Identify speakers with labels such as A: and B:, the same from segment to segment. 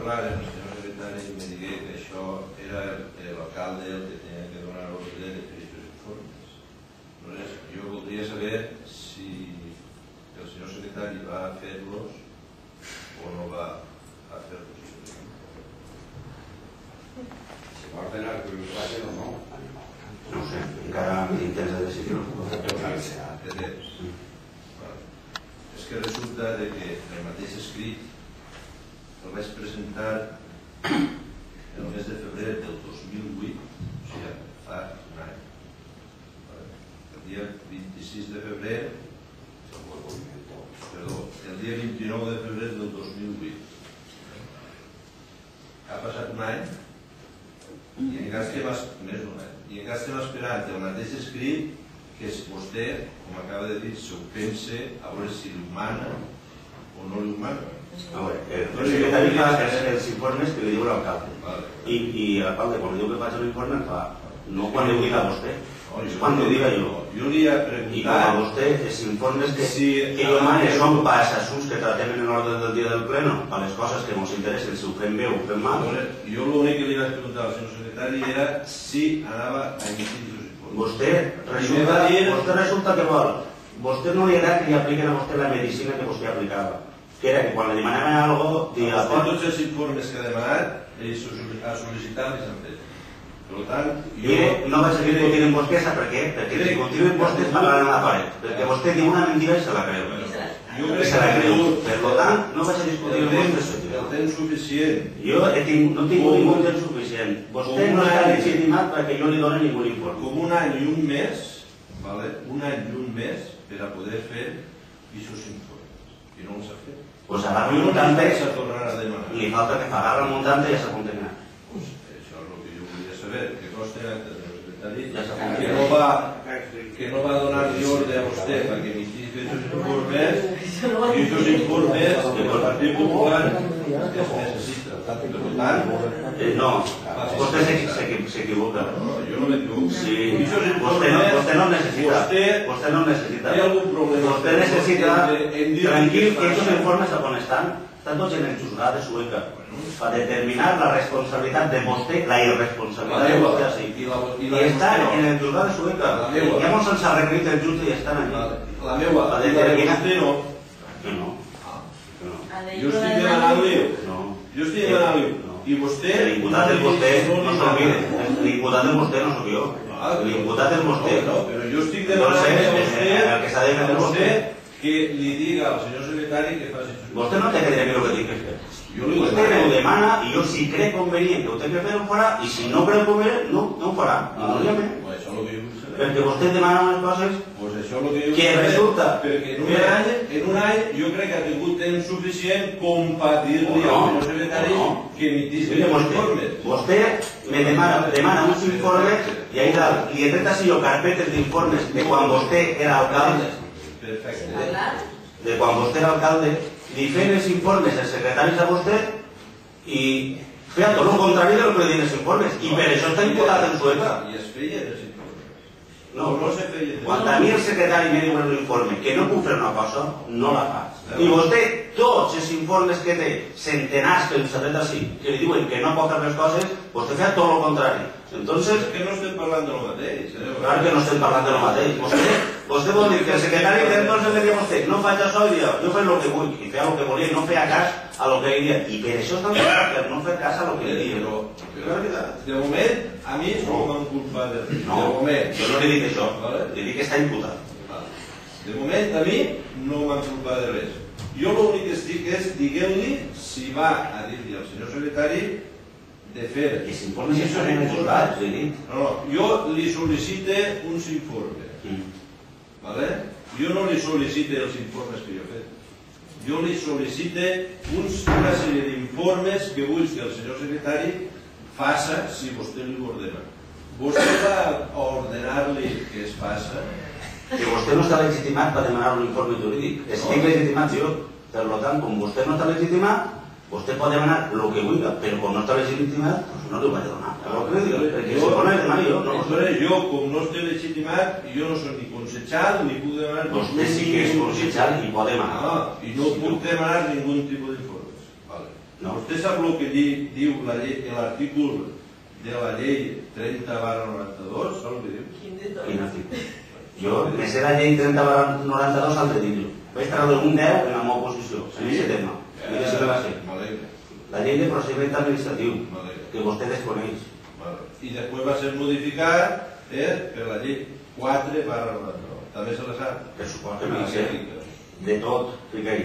A: parlar amb el senyor secretari i me digué que això era l'alcalde el que tenia que donar l'ordre de fer aquests informes. Llavors, jo voldria saber si el senyor secretari va fer-los o no va a fer-los.
B: Si va ordenar que ho facin o no.
C: No ho sé, encara intents de decidir-ho.
A: És que resulta que el mateix escrit el vaig presentar el mes de febrer del 2008, o sigui, fa un any. El dia 26 de febrer, perdó, el dia 29 de febrer del 2008. Ha passat un any i encara estem esperant el mateix escrit que vostè, com acaba de dir, s'ho pense a veure si li humana o no li humana.
C: A veure, el secretari fa els informes que li diu l'alcalde. I l'alcalde, quan li diu que faig l'informe, el fa. No quan li ho diga a vostè, és quan ho diga jo.
A: Jo li he preguntat...
C: I com a vostè, els informes que jo mane són pas assumptes que tratem en l'ordre del dia del pleno, per les coses que ens interessen, si ho fem bé o ho fem mal.
A: Jo l'únic que li vaig preguntar al senyor secretari era si anava a emitir els informes.
C: Vostè resulta que vol. Vostè no li agrada que li apliquen a vostè la medicina que vostè aplicava. Que era que quan li demanaven alguna cosa, diga...
A: Tots els informes que ha demanat, ha sol·licitat i s'han fet. Per tant, jo...
C: No vaig seguir discutint amb vostè, sap per què? Perquè si discutim amb vostè es parlaran a la paret. Perquè vostè diu una mentida i se la creu. Per tant, no vaig a discutir amb vostè.
A: El temps suficient.
C: Jo no tinc ningú temps suficient. Vostè no està legitimat perquè jo li doni ningú informe.
A: Com un any i un mes, per a poder fer aquests informes. I no els ha fet.
C: Doncs agarra el muntante,
A: li
C: falta que agarra el muntante i ja s'ha condemnat.
A: Això és el que jo volia saber, que costa el secretari, que no va donar-li ordre a vostè perquè emitís aquests informes, i aquests informes que el Partit Popular es necessita. Per tant...
C: No, vostè s'equivoca.
A: Jo no m'equivoco.
C: Vostè no necessita. Vostè no necessita.
A: Hi ha algun problema?
C: Vostè necessita, tranquil, que aquests informes on estan tots en el juzgat de Sueca per determinar la responsabilitat de vostè, la irresponsabilitat de vostè així. I estan en el juzgat de Sueca. Ja no se'ns ha requerit el jutge i estan allà.
A: La meva, la de vostè no.
C: No.
A: Jo estic demanant-li. Jo estic demanant-li. I vostè...
C: L'imputat és vostè, no s'olvide. L'imputat és vostè, no sóc jo. L'imputat és vostè.
A: Però jo estic demanant a vostè que li diga al senyor secretari que faci...
C: Vostè no té que dir el que tinc que fer. Vostè me ho demana i jo si crec convenient que ho té que fer ho farà i si no crec convenient no ho farà. Perquè vostè demana unes coses que resulta...
A: Perquè en un any jo crec que ha tingut temps suficient com per dir-li al senyor secretari que emitís els informes.
C: Vostè me demana uns informes i ahí dalt li he tret així jo carpetes d'informes de quan vostè era alcalde. De quan vostè era alcalde, li feien els informes els secretaris a vostè i feia tot el contrari del que li diuen els informes. I per això està imputat en Sueca.
A: I es feia els informes?
C: No, quan a mi el secretari me diu en l'informe que no puc fer una cosa, no la faig. I vostè, tots els informes que té, centenars que els ha fet així, que li diuen que no pot fer les coses, vostè fa tot el contrari. Entonces...
A: És que no estem parlant del mateix.
C: Clar que no estem parlant del mateix. Vostè vol dir que el secretari entonces le diu a vostè no faig això i jo faig el que vull, i feia el que volia i no feia cas a lo que li dia. I per això estan per no fer cas a lo que li dia.
A: De moment, a mi no m'han culpat de res.
C: No, jo no li dic això, li dic que està imputat.
A: De moment, a mi no m'han culpat de res. Jo l'únic que estic és diguent-li si va a dir-li al senyor secretari de fer...
C: Els informes ja són en el juzgat, li dic.
A: No, jo li sol·licite uns informes. Jo no li sol·licite els informes que jo he fet. Jo li sol·licite una sèrie d'informes que vull que el senyor secretari faça si vostè li ordena. Vostè va ordenar-li que es faça?
C: Que vostè no està legitimat per demanar un informe jurídic. Estic legitimat jo. Per tant, com vostè no està legitimat, vostè pot demanar el que vulgui, però com no està legitimat, no li ho vaig a donar. Perquè si pot demanar jo, no.
A: Jo, com no estic legitimat, jo no soc ni consejal, ni puc demanar...
C: Vostè sí que és consejal i pot demanar.
A: I no puc demanar ningú tipus d'informes. Vostè sap el que diu l'artícul de la llei 30/92? Sap el que diu?
C: Quin article? Jo me sé la llei 30/92 al títol. Vaig treure un 10 en la meva oposició, en aquest tema. I que sí que va ser. La llei de procediment administratiu, que vostè desconeix.
A: I després va ser modificat per la llei 4/99. També se la sap?
C: Per supost que me sé. De tot, fica-hi.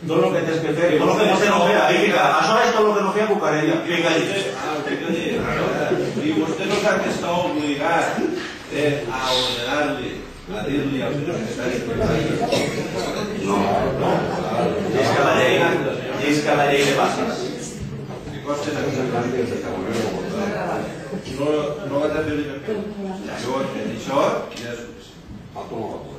C: Tot el que tens que fer, tot el que vostè no feia, això és tot el que no feia Cucarella.
A: Fica-hi. I vostè no sap que està obligat a ordenar-li, a dir-li al senyor secretari.
C: No. Llisca la llei de bases.
A: Que costen no vaig a fer-li cap cosa. Jo, això ja és suficient.
B: Falta una cosa.